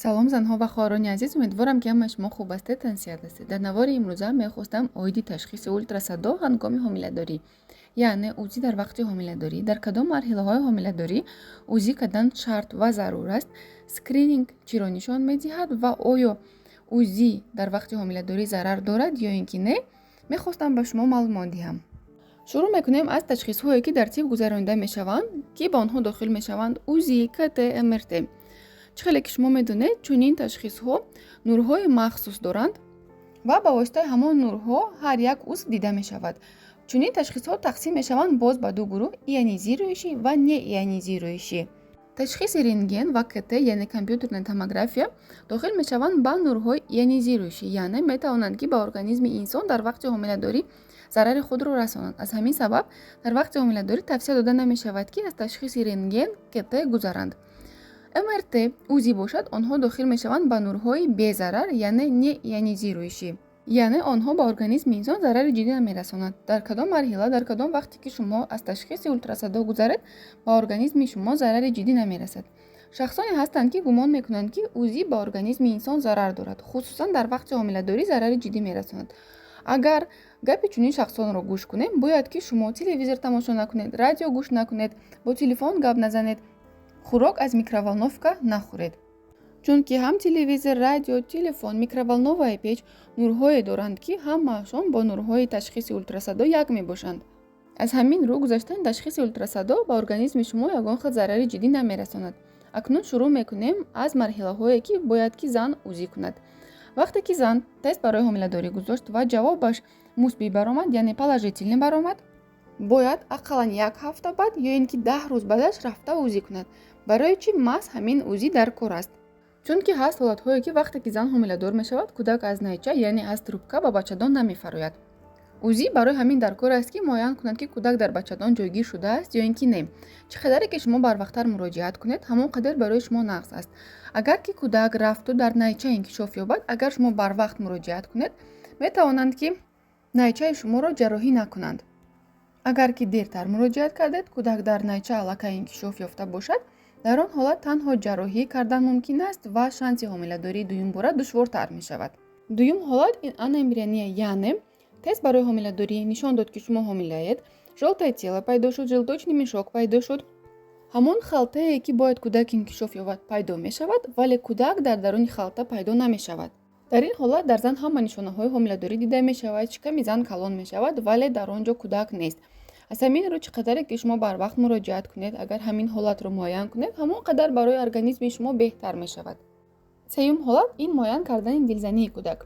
салом занҳо ва хоҳорони азиз, умедворам ки ҳамаи шумо хуб ҳастед, тансият ҳастед. Дар навори имрӯза мехостам оиди ташхиси ултрасадо ҳангоми ҳомиладорӣ, яъне ӯзӣ дар вақти ҳомиладорӣ, дар кадом марҳилаҳои ҳомиладорӣ ӯзӣ кардан шарт ва зарур аст, скрининг чиро нишон медиҳад ва оё ӯзӣ дар вақти ҳомиладорӣ зарар дорад ё ин ки не, мехостам ба шумо маълумот диҳам. шурӯъ мекунем аз ташхисҳое ки дар тиб гузаронида мешаванд, ки ба онҳо дохил мешаванд ӯзӣ, КТ, МРТ. чӣ хеле ки шумо медонед, чунин ташхисҳо нурҳои махсус доранд ва ба воситаи ҳамон нурҳо ҳар як узв дида мешавад. Чунин ташхисҳо тақсим мешаванд боз ба ду гурӯҳ: ионизирующий ва неионизирующий. Ташхиси рентген ва КТ, яъне компютерная томография, дохил мешаванд ба нурҳои ионизирующий, яъне метавонанд ки ба организми инсон дар вақти ҳомиладорӣ зарари худро расонанд. Аз ҳамин сабаб дар вақти ҳомиладорӣ тавсия дода намешавад ки аз ташхиси рентген, КТ гузаранд. МРТ ӯзӣ бошад, онҳо дохил мешаванд ба нурҳои безарар, яъне неионизирующий, яъне онҳо ба организми инсон зарари ҷиддӣ намерасонанд. Дар кадом марҳила, дар кадом вақте ки шумо аз ташхиси ултрасадо гузаред, ба организми шумо зарари ҷиддӣ намерасад. шахсоне ҳастанд ки гумон мекунанд ки ӯзӣ ба организми инсон зарар дорад, хусусан дар вақти ҳомиладорӣ зарари ҷиддӣ мерасонад. Агар гапи чунин шахсонро гӯш кунем, бояд ки шумо телевизор тамошо накунед, радио гӯш накунед, бо телефон гап назанед, хӯрок аз микроволновка нахӯред. Чунки ҳам телевизор, радио, телефон, микроволноваи печ нурҳое доранд ки ҳамаашон бо нурҳои ташхиси ултрасадо як мебошанд. аз ҳамин рӯ гузаштани ташхиси ултрасадо ба организми шумо ягон хел зарари ҷиддӣ намерасонад. акнун шурӯъ мекунем аз марҳилаҳое ки бояд ки зан ӯзӣ кунад. вақте ки зан тест барои ҳомиладорӣ гузошт ва ҷавобаш мусбит баромад, яъне положительный баромад, бояд ақаллан 1 ҳафта баъд ё ин ки 10 рӯз баъдаш рафта ӯзӣ кунад. барои чӣ? маҳз ҳамин ӯзӣ дар кор аст. чунки ҳаст ҳолатҳое ки вақте ки зан ҳомиладор мешавад, кӯдак аз найча, яъне аз трубка ба бачадон намефарояд. ӯзӣ барои ҳамин дар кор аст ки муайян кунад ки кӯдак дар бачадон ҷойгир шудааст ё ин ки не. чӣ қадаре ки шумо барвақттар муроҷиат кунед, ҳамон қадар барои шумо нағз аст. агар ки кӯдак рафту дар найча инкишоф ёбад, агар шумо барвақт муроҷиат кунед, метавонанд ки найчаи шуморо ҷарроҳӣ накунанд. агар ки дертар муроҷиат кардед, кӯдак дар найча аллакай инкишоф ёфта бошад, дар он ҳолат танҳо ҷарроҳӣ кардан мумкин аст ва шанси ҳомиладории дуюм бора душвортар мешавад. дуюм ҳолат ин анембриония, яъне тест барои ҳомиладорӣ нишон дод ки шумо ҳомилаед, жолтае тела пайдо шуд, желточный мешок пайдо шуд. ҳамон халтае ки бояд кӯдак инкишоф ёбад пайдо мешавад, вале кӯдак дар даруни халта пайдо намешавад. дар ин ҳолат дар зан ҳама нишонаҳои ҳомиладорӣ дида мешавад, шиками зан калон мешавад, вале дар он ҷо кӯдак нест. аз ҳамин рӯ чӣ қадаре ки шумо барвақт муроҷиат кунед, агар ҳамин ҳолатро муайян кунед, ҳамон қадар барои организми шумо беҳтар мешавад. сеюм ҳолат ин муайян кардани дилзании кӯдак.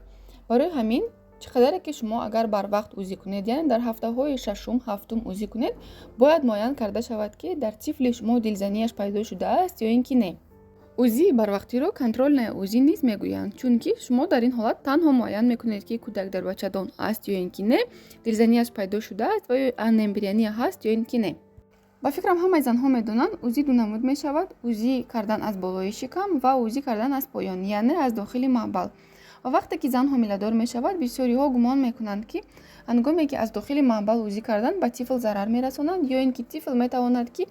барои ҳамин чӣ қадаре ки шумо агар барвақт ӯзӣ кунед, яъне дар ҳафтаҳои шашум, ҳафтум ӯзӣ кунед, бояд муайян карда шавад ки дар тифли шумо дилзаниаш пайдо шудааст ё ин ки не. ӯзии барвақтиро контрольная ӯзӣ низ мегӯянд, чунки шумо дар ин ҳолат танҳо муайян мекунед ки кӯдак дар бачадон аст ё ин ки не, дилзаниаш пайдо шудааст ва ё анембриония ҳаст ё ин ки не. ба фикрам ҳамаи занҳо медонанд, ӯзӣ ду намуд мешавад: ӯзӣ кардан аз болои шикам ва ӯзӣ кардан аз поён, яъне аз дохили маъбал. ва вақте ки зан ҳомиладор мешавад, бисёриҳо гумон мекунанд ки ҳангоме ки аз дохили маъбал ӯзӣ кардан ба тифл зарар мерасонанд ё ин ки тифл метавонад ки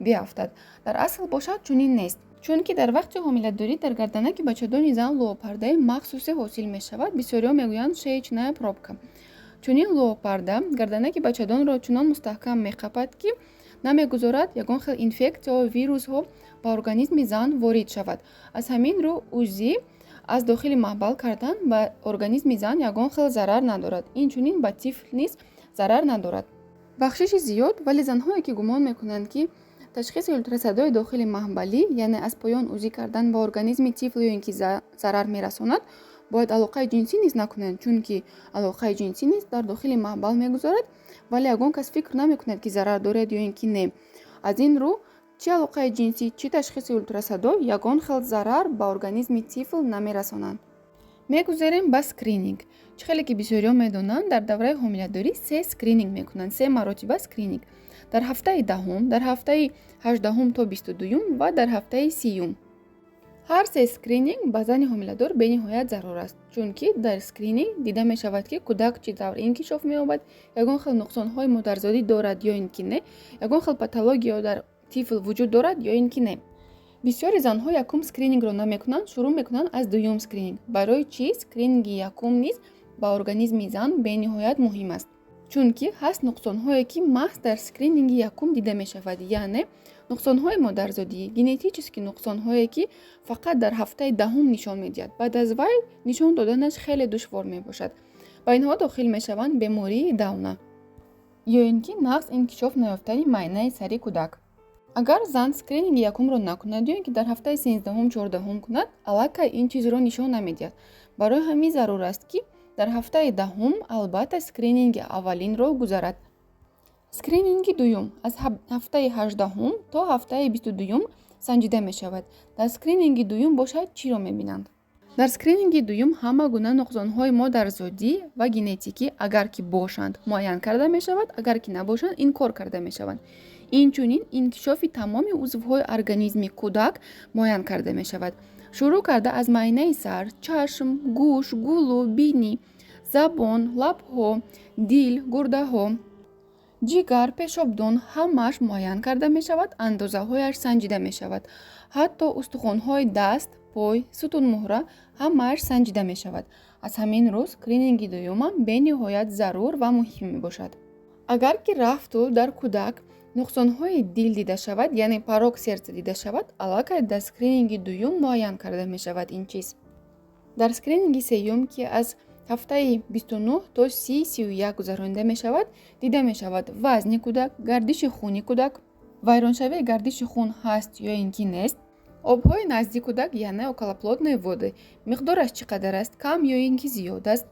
биафтад. дар асл бошад чунин нест. чунки дар вақти ҳомиладорӣ дар гарданаки бачадони зан луопардаи махсусе ҳосил мешавад. бисёриҳо мегӯянд шеячная пробка. чунин луопарда гарданаки бачадонро чунон мустаҳкам меқапад ки намегузорад ягон хел инфексияҳо, вирусҳо ба организми зан ворид шавад. аз ҳамин рӯ ӯзӣ аз дохили маъбал кардан ба организми зан ягон хел зарар надорад. инчунин ба тифл низ зарар надорад. бахшиши зиёд, вале занҳое ки гумон мекунанд ки ташхиси ултрасадои дохили маъбалӣ, яъне аз поён ӯзӣ кардан ба организми тифл ё ин ки зарар мерасонад, бояд алоқаи ҷинсӣ низ накунанд, чунки алоқаи ҷинсӣ низ дар дохили маъбал мегузорад, вале ягон кас фикр намекунад ки зарар дорад ё ин ки не. аз ин рӯ чӣ алоқаи ҷинсӣ, чӣ ташхиси ултрасадо ягон хел зарар ба организми тифл намерасонанд. мегузарем ба скрининг. чӣ хеле ки бисёриҳо медонанд, дар давраи ҳомиладорӣ 3 скрининг мекунанд, 3 маротиба скрининг. дар ҳафтаи 10, дар ҳафтаи 18 то 22 ва дар ҳафтаи 30. ҳар 3 скрининг ба зани ҳомиладор бениҳоят зарур аст, чунки дар скрининг дида мешавад ки кӯдак чӣ тавр инкишоф меёбад, ягон хел нуқсонҳои модарзодӣ дорад ё ин ки не, ягон хел патология дар тифл вуҷуд дорад ё ин ки не. бисёри занҳо якум скринингро намекунанд, шурӯъ мекунанд аз дуюм скрининг. Барои чӣ? Скрининги якум низ ба организми зан бениҳоят муҳим аст. Чунки ҳаст нуқсонҳое, ки маҳз дар скрининги якум дида мешавад, яъне нуқсонҳои модарзодӣ, генетически нуқсонҳое, ки фақат дар ҳафтаи даҳум нишон медиҳад. Баъд аз вай нишон доданаш хеле душвор мебошад. Ба инҳо дохил мешаванд бемории Дауна ё ин ки нағз инкишоф наёфтани майнаи сари кӯдак. Агар зан скрининги якумро накунад ё ин ки дар ҳафтаи 13-14 кунад, аллакай ин чизро нишон намедиҳад. Барои ҳамин зарур аст, ки дар ҳафтаи даҳум албатта скрининги аввалинро гузарад. Скрининги дуюм аз ҳафтаи 18 то ҳафтаи 22 санҷида мешавад. Дар скрининги дуюм бошад чиро мебинанд? Дар скрининги дуюм ҳама гуна нуқсонҳои модарзодӣ ва генетикӣ агар ки бошанд муайян карда мешавад, агар ки набошанд инкор карда мешаванд. Инчунин инкишофи тамоми узвҳои организми кӯдак муайян карда мешавад. Шурӯъ карда аз майнаи сар, чашм, гӯш, гулу, бинӣ, забон, лабҳо, дил, гурдаҳо, ҷигар, пешобдон ҳамааш муайян карда мешавад, андозаҳояш санҷида мешавад. Ҳатто устухонҳои даст, пой, сутунмуҳра ҳамааш санҷида мешавад. Аз ҳамин рӯ скрининги дуюмам бениҳоят зарур ва муҳим мебошад. Агар ки рафту дар кӯдак нуқсонҳои дил дида шавад, яъне парок сердца дида шавад, аллакай дар скрининги дуюм муайян карда мешавад ин чиз. Дар скрининги сеюм, ки аз ҳафтаи 29 то 30-31 гузаронида мешавад, дида мешавад вазни кӯдак, гардиши хуни кӯдак, вайроншавии гардиши хун ҳаст ё ин ки нест, обҳои назди кӯдак, яъне околоплодные воды, миқдораш чӣ қадар аст, кам ё ин ки зиёд аст,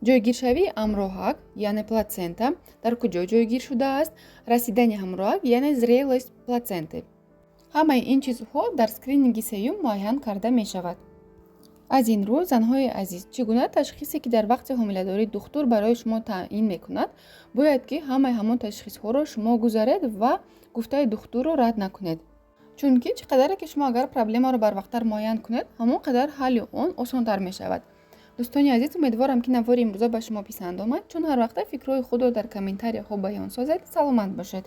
ҷойгиршавии ҳамроҳак, яъне платсента, дар куҷо ҷойгир шудааст, расидани ҳамроҳак, яъне зрелост платсенты. Ҳамаи ин чизҳо дар скрининги сеюм муайян карда мешавад. аз ин рӯ, занҳои азиз, чӣ гуна ташхисе ки дар вақти ҳомиладорӣ духтур барои шумо таъин мекунад, бояд ки ҳамаи ҳамон ташхисҳоро шумо гузаред ва гуфтаи духтурро рад накунед. Чунки чӣ қадаре ки шумо агар проблемаро барвақттар муайян кунед, ҳамон қадар ҳалли он осонтар мешавад. дӯстони азиз, умедворам ки навори имрӯза ба шумо писанд омад. Чун ҳар вақта фикрҳои худро дар комментарияҳо баён созед. Саломат бошед.